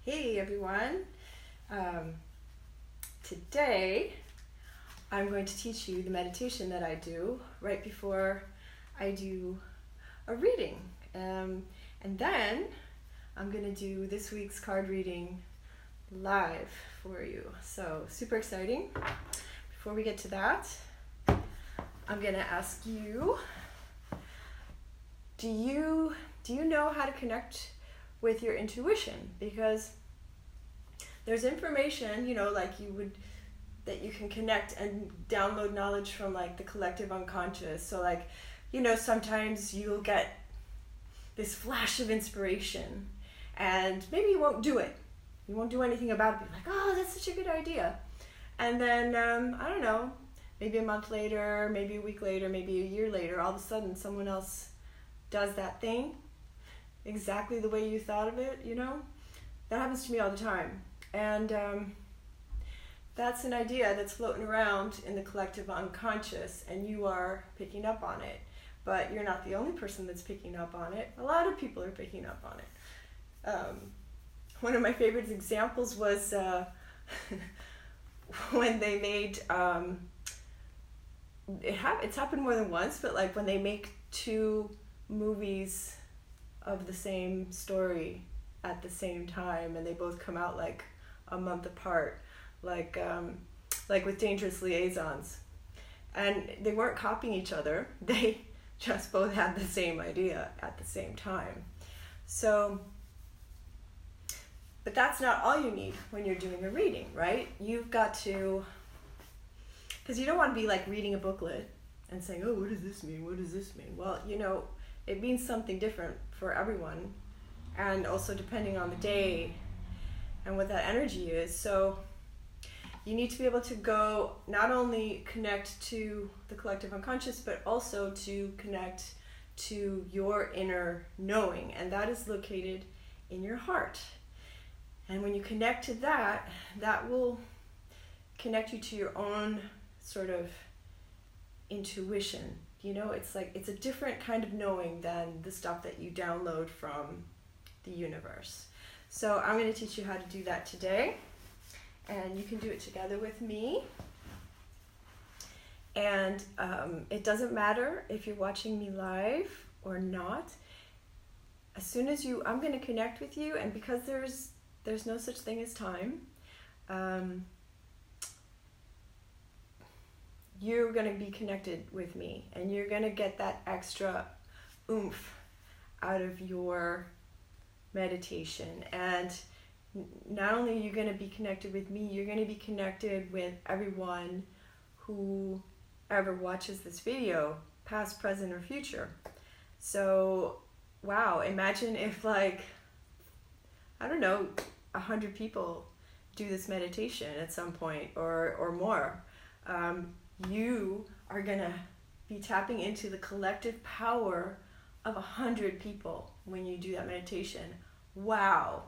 Hey everyone. Today I'm going to teach you the meditation that I do right before I do a reading. And then I'm going to do this week's card reading live for you. So super exciting. Before we get to that, I'm going to ask you, do you know how to connect with your intuition? Because there's information, that you can connect and download knowledge from like the collective unconscious. So sometimes you'll get this flash of inspiration and maybe you won't do it. You won't do anything about it. Be like, oh, that's such a good idea. And then, I don't know, maybe a month later, maybe a week later, maybe a year later, all of a sudden someone else does that thing exactly the way you thought of it, That happens to me all the time. And that's an idea that's floating around in the collective unconscious, and you are picking up on it. But you're not the only person that's picking up on it. A lot of people are picking up on it. One of my favorite examples was when they made, it's happened more than once, but like when they make two movies of the same story at the same time and they both come out like a month apart, like with Dangerous Liaisons, and they weren't copying each other, they just both had the same idea at the same time. So, but that's not all you need when you're doing a reading, right? You've got to, because you don't want to be like reading a booklet and saying, oh, what does this mean? What does this mean? Well, it means something different for everyone, and also depending on the day and what that energy is. So you need to be able to go not only connect to the collective unconscious, but also to connect to your inner knowing, and that is located in your heart. And when you connect to that, that will connect you to your own sort of intuition. It's a different kind of knowing than the stuff that you download from the universe. So I'm going to teach you how to do that today, and you can do it together with me. And it doesn't matter if you're watching me live or not. As soon as I'm going to connect with you, and because there's no such thing as time, you're going to be connected with me, and you're going to get that extra oomph out of your meditation. And not only are you going to be connected with me, you're going to be connected with everyone who ever watches this video, past, present, or future. So, wow, imagine if 100 people do this meditation at some point or more. You are going to be tapping into the collective power of 100 people when you do that meditation. Wow,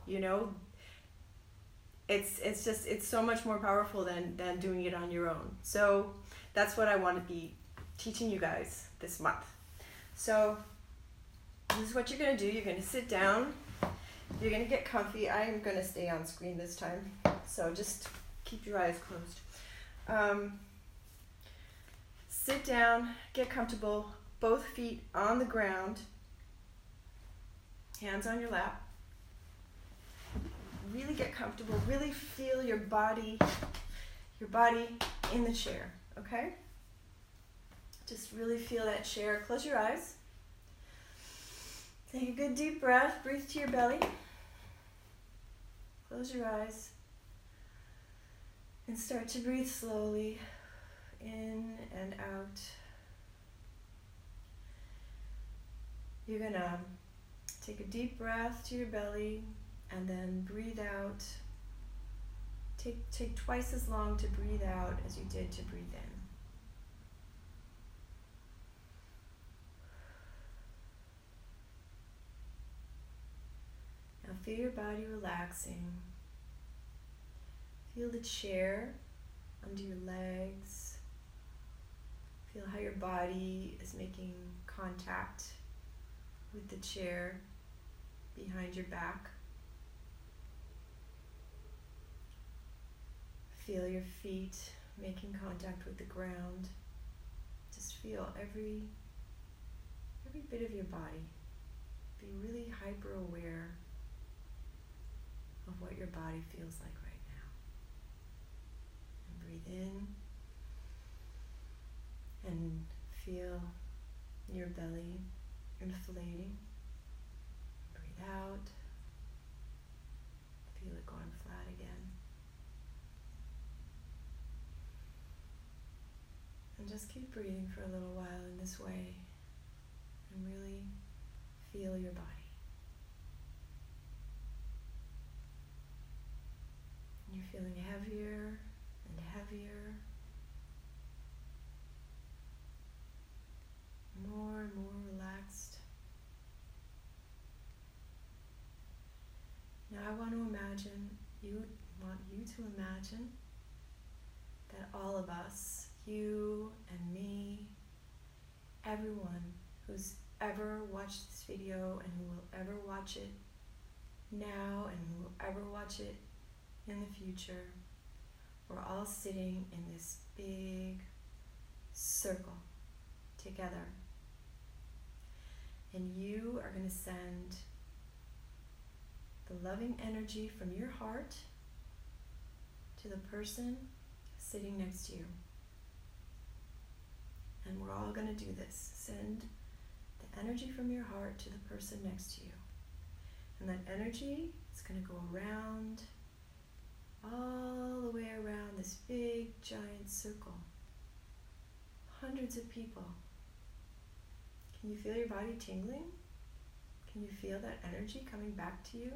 it's so much more powerful than doing it on your own. So that's what I want to be teaching you guys this month. So this is what you're going to do. You're going to sit down. You're going to get comfy. I am going to stay on screen this time, so just keep your eyes closed. Sit down, get comfortable, both feet on the ground, hands on your lap. Really get comfortable, really feel your body in the chair, okay? Just really feel that chair. Close your eyes. Take a good deep breath, breathe to your belly. Close your eyes and start to breathe slowly in and out. You're gonna take a deep breath to your belly and then breathe out. Take twice as long to breathe out as you did to breathe in. Now feel your body relaxing. Feel the chair under your legs. Feel how your body is making contact with the chair behind your back. feel your feet making contact with the ground. Just feel every bit of your body. Be really hyper aware of what your body feels like right now. And breathe in and feel your belly inflating. Breathe out. Feel it going flat again. And just keep breathing for a little while in this way and really feel your body. And you're feeling heavier and heavier, more and more relaxed. Now I want to imagine that all of us, you and me, everyone who's ever watched this video and who will ever watch it now and who will ever watch it in the future, we're all sitting in this big circle together. And you are going to send the loving energy from your heart to the person sitting next to you. And we're all going to do this. Send the energy from your heart to the person next to you. And that energy is going to go around, all the way around this big giant circle. Hundreds of people. Can you feel your body tingling? Can you feel that energy coming back to you?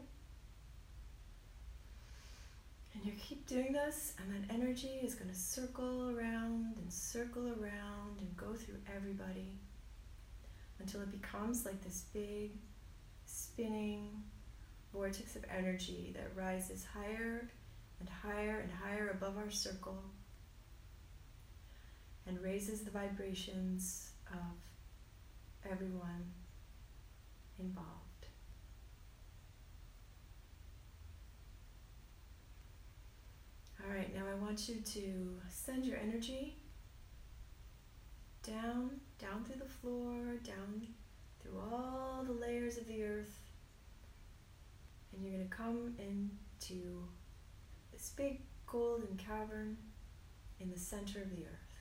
And you keep doing this, and that energy is going to circle around and go through everybody until it becomes like this big spinning vortex of energy that rises higher and higher and higher above our circle and raises the vibrations of everyone involved. All right, now I want you to send your energy down through the floor, down through all the layers of the earth, and you're going to come into this big golden cavern in the center of the earth.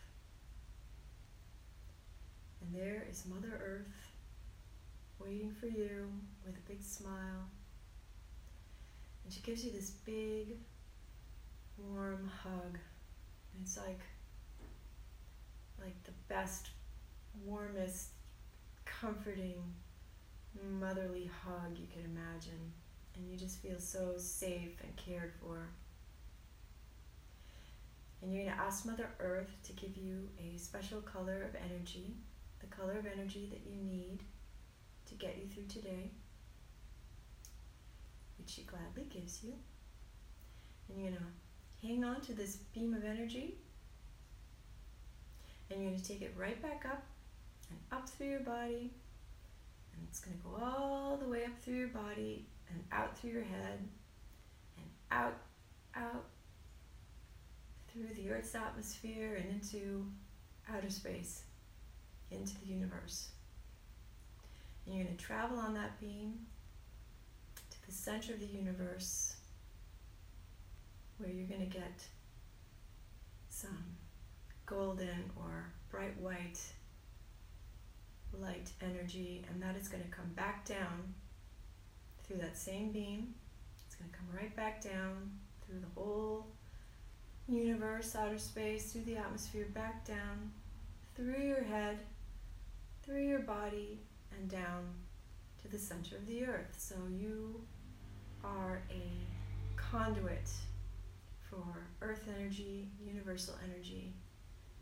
And there is Mother Earth waiting for you with a big smile. And she gives you this big, warm hug. And it's like the best, warmest, comforting, motherly hug you can imagine. And you just feel so safe and cared for. And you're going to ask Mother Earth to give you a special color of energy, the color of energy that you need to get you through today, which she gladly gives you. And you're going to hang on to this beam of energy, and you're going to take it right back up and up through your body, and it's going to go all the way up through your body and out through your head and out through the Earth's atmosphere and into outer space, into the universe. And you're going to travel on that beam to the center of the universe, where you're going to get some golden or bright white light energy, and that is going to come back down through that same beam. It's going to come right back down through the whole universe, outer space, through the atmosphere, back down, through your head, through your body, and down to the center of the earth. So you are a conduit for earth energy, universal energy,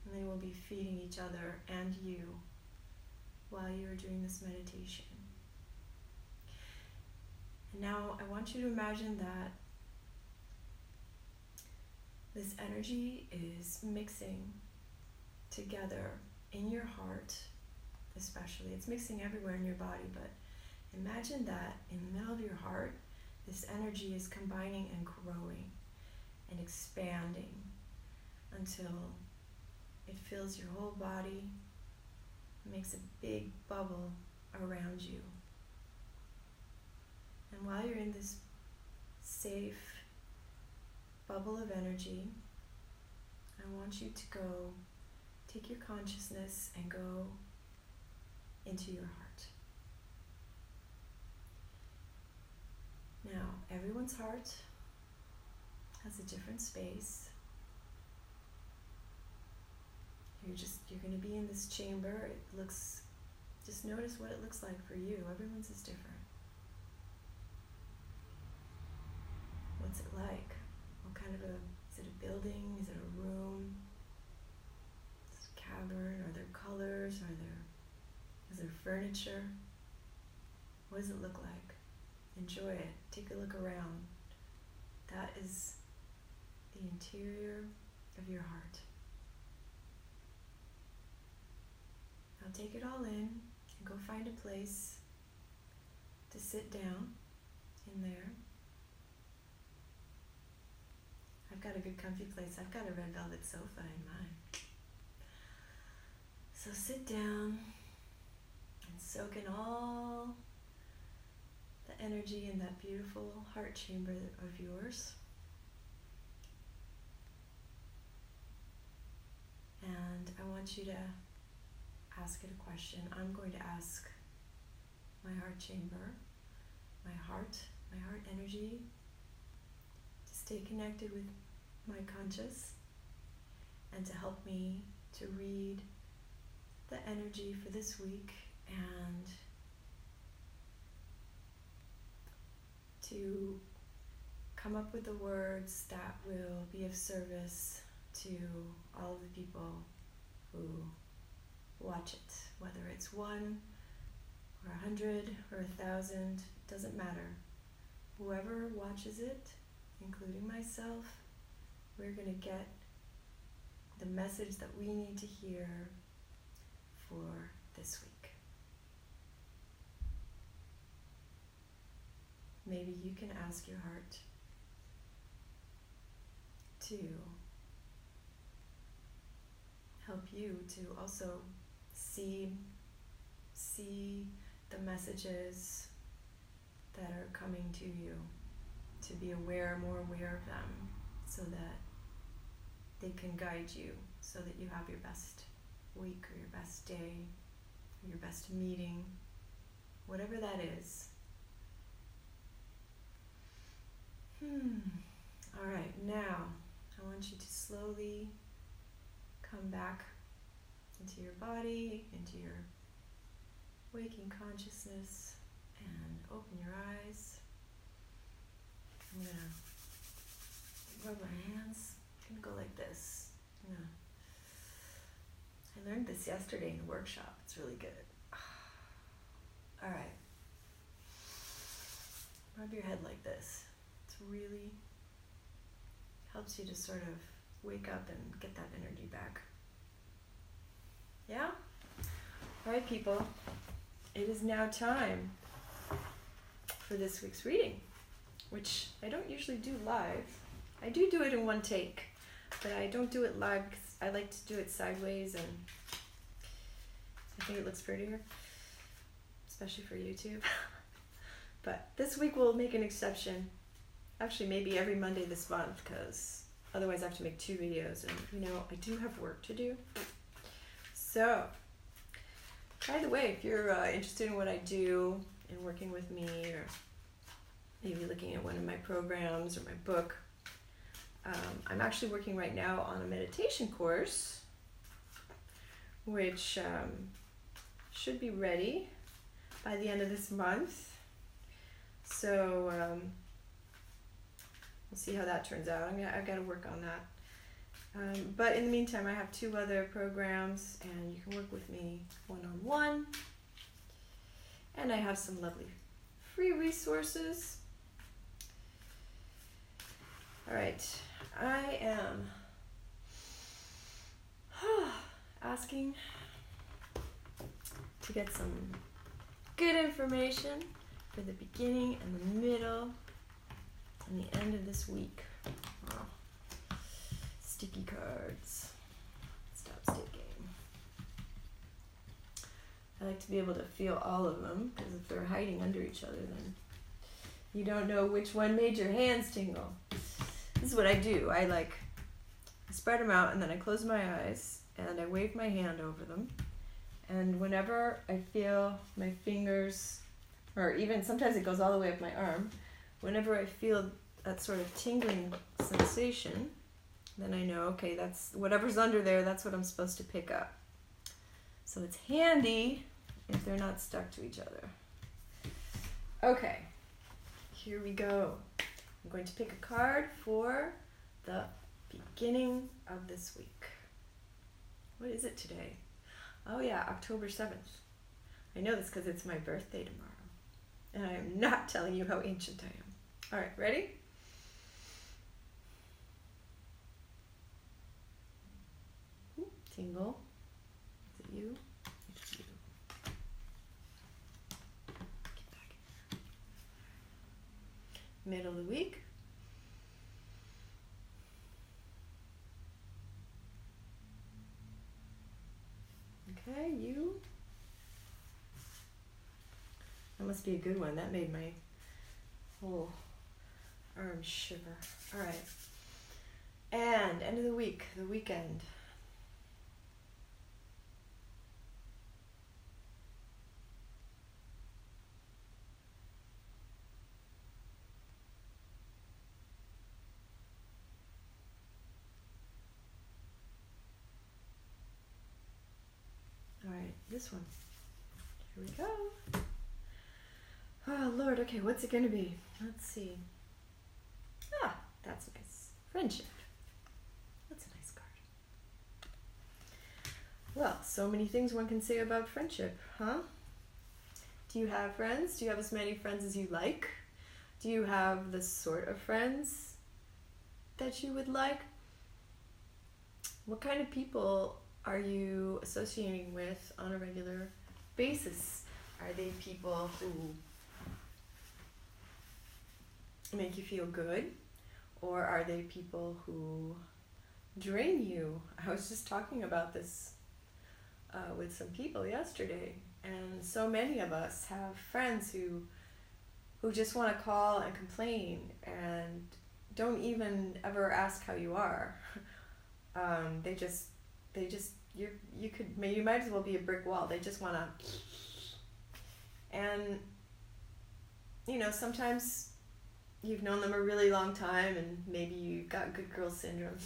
and they will be feeding each other and you while you are doing this meditation. And now I want you to imagine that this energy is mixing together in your heart, especially. It's mixing everywhere in your body, but imagine that in the middle of your heart, this energy is combining and growing and expanding until it fills your whole body, makes a big bubble around you. And while you're in this safe bubble of energy, I want you to go, take your consciousness and go into your heart. Now, everyone's heart has a different space. You're going to be in this chamber. Just notice what it looks like for you. Everyone's is different. What's it like? What kind of is it a building? Is it a room? Is it a cavern? Are there colors? Is there furniture? What does it look like? Enjoy it. Take a look around. That is the interior of your heart. Now take it all in and go find a place to sit down in there. I've got a good comfy place. I've got a red velvet sofa in mine. So sit down and soak in all the energy in that beautiful heart chamber of yours. And I want you to ask it a question. I'm going to ask my heart chamber, my heart energy, to stay connected with my conscious and to help me to read the energy for this week and to come up with the words that will be of service to all of the people who watch it, whether it's 1 or 100 or 1,000, doesn't matter. Whoever watches it, including myself, we're going to get the message that we need to hear for this week. Maybe you can ask your heart to help you to also see the messages that are coming to you, to be more aware of them, so that they can guide you, so that you have your best week or your best day or your best meeting, whatever that is. All right, now I want you to slowly come back into your body, into your waking consciousness, and open your eyes. I'm going to rub my hands. I'm going to go like this. I learned this yesterday in a workshop. It's really good. All right. Rub your head like this. It really helps you to sort of wake up and get that energy back. Yeah? All right, people. It is now time for this week's reading, which I don't usually do live. I do it in one take, but I don't do it live because I like to do it sideways, and I think it looks prettier, especially for YouTube. But this week we'll make an exception. Actually, maybe every Monday this month, because otherwise I have to make 2 videos, and I do have work to do. So, by the way, if you're interested in what I do and working with me, or maybe looking at one of my programs or my book, I'm actually working right now on a meditation course, which should be ready by the end of this month. So we'll see how that turns out. I've got to work on that. But in the meantime, I have 2 other programs, and you can work with me one-on-one. And I have some lovely free resources. All right, I am asking to get some good information for the beginning and the middle and the end of this week. It's sticky cards. Stop sticking. I like to be able to feel all of them, because if they're hiding under each other, then you don't know which one made your hands tingle. This is what I do. I spread them out, and then I close my eyes, and I wave my hand over them. And whenever I feel my fingers, or even sometimes it goes all the way up my arm, whenever I feel that sort of tingling sensation, then I know, okay, that's whatever's under there, that's what I'm supposed to pick up. So it's handy if they're not stuck to each other. Okay, here we go. I'm going to pick a card for the beginning of this week. What is it today? Oh yeah, October 7th. I know this because it's my birthday tomorrow. And I am not telling you how ancient I am. All right, ready? Ooh, tingle. Is it you? It's you. Get back in here. Middle of the week. Okay, you. That must be a good one. That made my whole arm shiver. All right. And end of the week, the weekend. All right, this one. Here we go. Oh, Lord. Okay, what's it going to be? Let's see. Ah, that's nice. Friendship. That's a nice card. Well, so many things one can say about friendship, huh? Do you have friends? Do you have as many friends as you like? Do you have the sort of friends that you would like? What kind of people are you associating with on a regular basis? Are they people who make you feel good? Or are they people who drain you? I was just talking about this with some people yesterday, and so many of us have friends who just want to call and complain and don't even ever ask how you are. You might as well be a brick wall. They just want to, and sometimes you've known them a really long time, and maybe you've got good girl syndrome,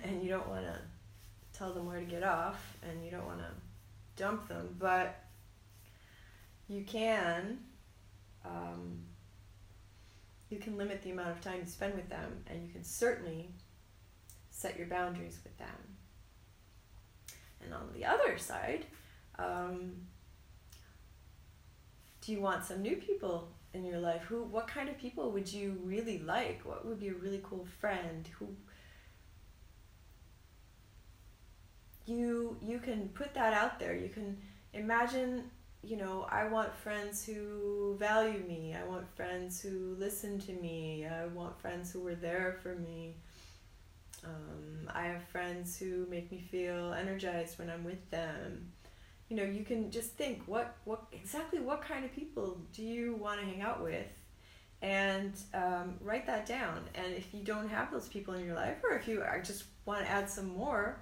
and you don't want to tell them where to get off, and you don't want to dump them, but you can limit the amount of time you spend with them, and you can certainly set your boundaries with them. And on the other side, do you want some new people in your life? What kind of people would you really like? What would be a really cool friend? You can put that out there. You can imagine, I want friends who value me. I want friends who listen to me. I want friends who are there for me. I have friends who make me feel energized when I'm with them. You can just think, what kind of people do you want to hang out with? And write that down. And if you don't have those people in your life, or if you just want to add some more,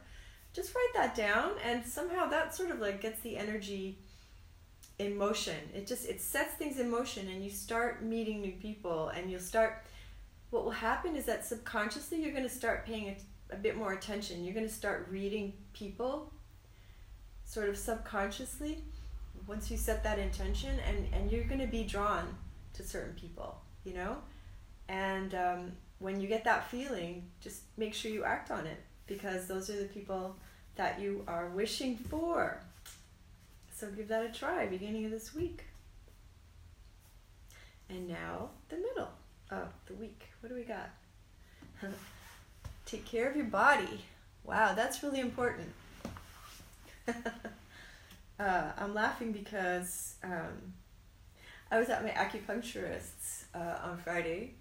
just write that down, and somehow that sort of gets the energy in motion. It sets things in motion, and you start meeting new people, and what will happen is that subconsciously you're going to start paying a bit more attention. You're going to start reading people sort of subconsciously once you set that intention, and you're going to be drawn to certain people, and when you get that feeling, just make sure you act on it, because those are the people that you are wishing for. So give that a try, beginning of this week. And now the middle of the week. What do we got? Take care of your body. Wow, that's really important. I'm laughing because I was at my acupuncturist's on Friday,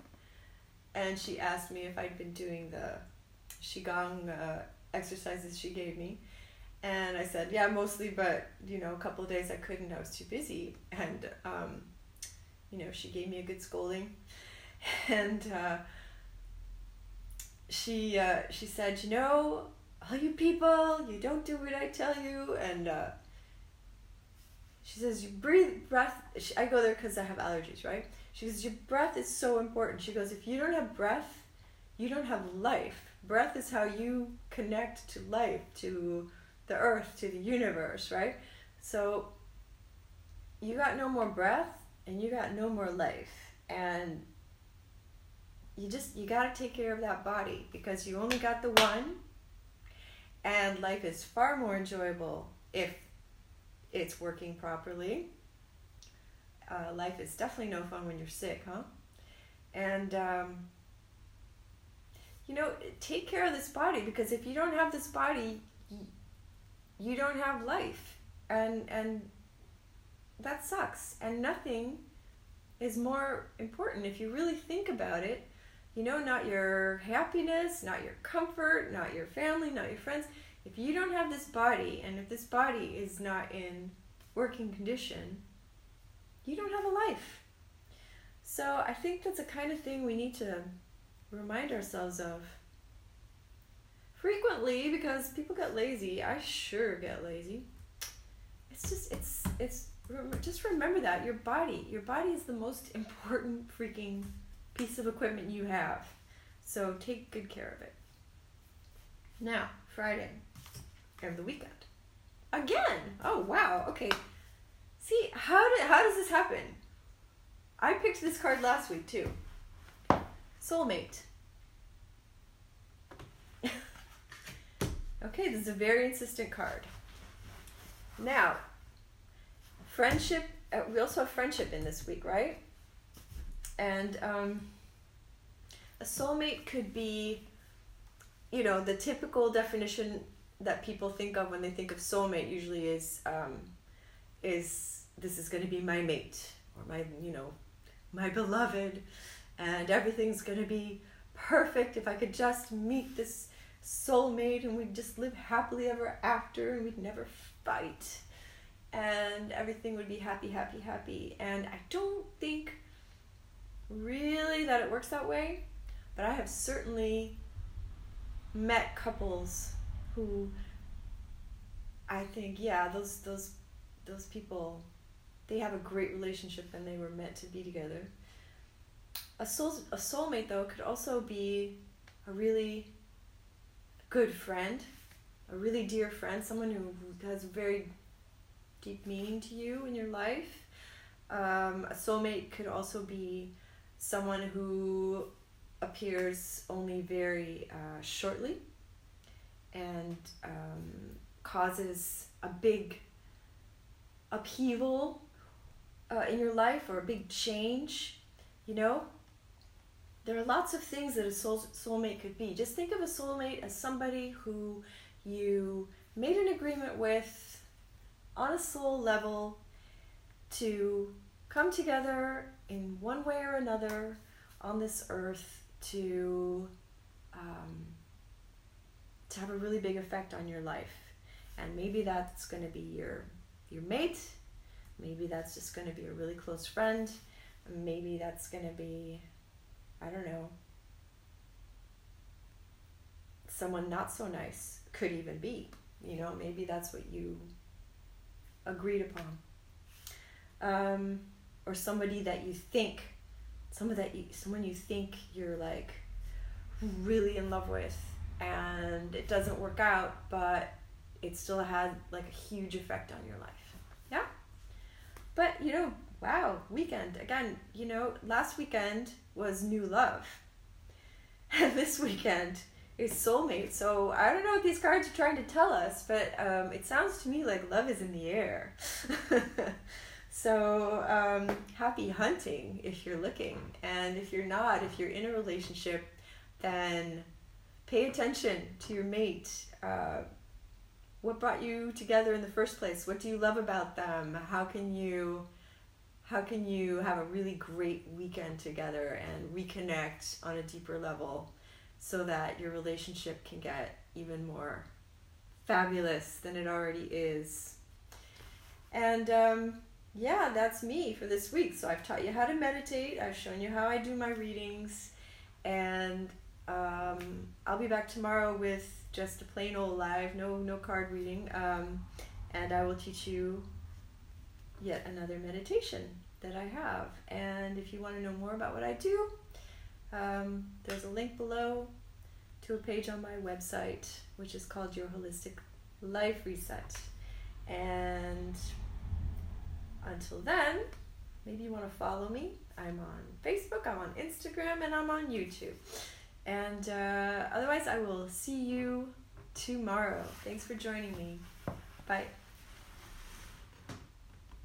and she asked me if I'd been doing the Qigong exercises she gave me. And I said, yeah, mostly, but, a couple of days I couldn't. I was too busy. And, she gave me a good scolding. And she said, all you people, you don't do what I tell you. And she says, you breath. I go there because I have allergies, right? She goes, your breath is so important. She goes, if you don't have breath, you don't have life. Breath is how you connect to life, to the earth, to the universe, right? So you got no more breath and you got no more life. And you got to take care of that body, because you only got the one, and life is far more enjoyable if it's working properly. Life is definitely no fun when you're sick, huh? And take care of this body, because if you don't have this body, you don't have life, and that sucks. And nothing is more important if you really think about it. Not your happiness, not your comfort, not your family, not your friends. If you don't have this body, and if this body is not in working condition, you don't have a life. So I think that's the kind of thing we need to remind ourselves of frequently, because people get lazy. I sure get lazy. Just remember that your body is the most important freaking piece of equipment you have. So take good care of it. Now, Friday of the weekend. Again. Oh wow. Okay. See, how does this happen? I picked this card last week too. Soulmate. Okay, this is a very insistent card. Now, friendship, we also have friendship in this week, right? And a soulmate could be, the typical definition that people think of when they think of soulmate usually is this is going to be my mate, or my beloved, and everything's going to be perfect if I could just meet this soulmate, and we'd just live happily ever after, and we'd never fight, and everything would be happy, happy, happy. And I don't think really that it works that way, but I have certainly met couples who I think, yeah, those people, they have a great relationship and they were meant to be together. A soulmate, though, could also be a really good friend, a really dear friend, someone who has very deep meaning to you in your life. A soulmate could also be someone who appears only very shortly and causes a big upheaval in your life, or a big change. There are lots of things that a soulmate could be. Just think of a soulmate as somebody who you made an agreement with on a soul level to come together in one way or another on this earth to have a really big effect on your life. And maybe that's going to be your mate. Maybe that's just going to be a really close friend. Maybe that's going to be, I don't know, someone not so nice. Could even be, maybe that's what you agreed upon. Or somebody that you think, someone you think you're like really in love with, and it doesn't work out, but it still had like a huge effect on your life. Yeah? But, wow, weekend. Again, last weekend was new love. And this weekend is soulmate. So I don't know what these cards are trying to tell us, but it sounds to me like love is in the air. So happy hunting if you're looking. And if you're not, if you're in a relationship, then pay attention to your mate. What brought you together in the first place? What do you love about them? How can you have a really great weekend together and reconnect on a deeper level? so that your relationship can get even more fabulous than it already is. And yeah, that's me for this week. So I've taught you how to meditate, I've shown you how I do my readings, and I'll be back tomorrow with just a plain old live, no card reading, and I will teach you yet another meditation that I have. And if you want to know more about what I do, there's a link below to a page on my website, which is called Your Holistic Life Reset. And until then, maybe you want to follow me. I'm on Facebook, I'm on Instagram, and I'm on YouTube. And otherwise, I will see you tomorrow. Thanks for joining me. Bye.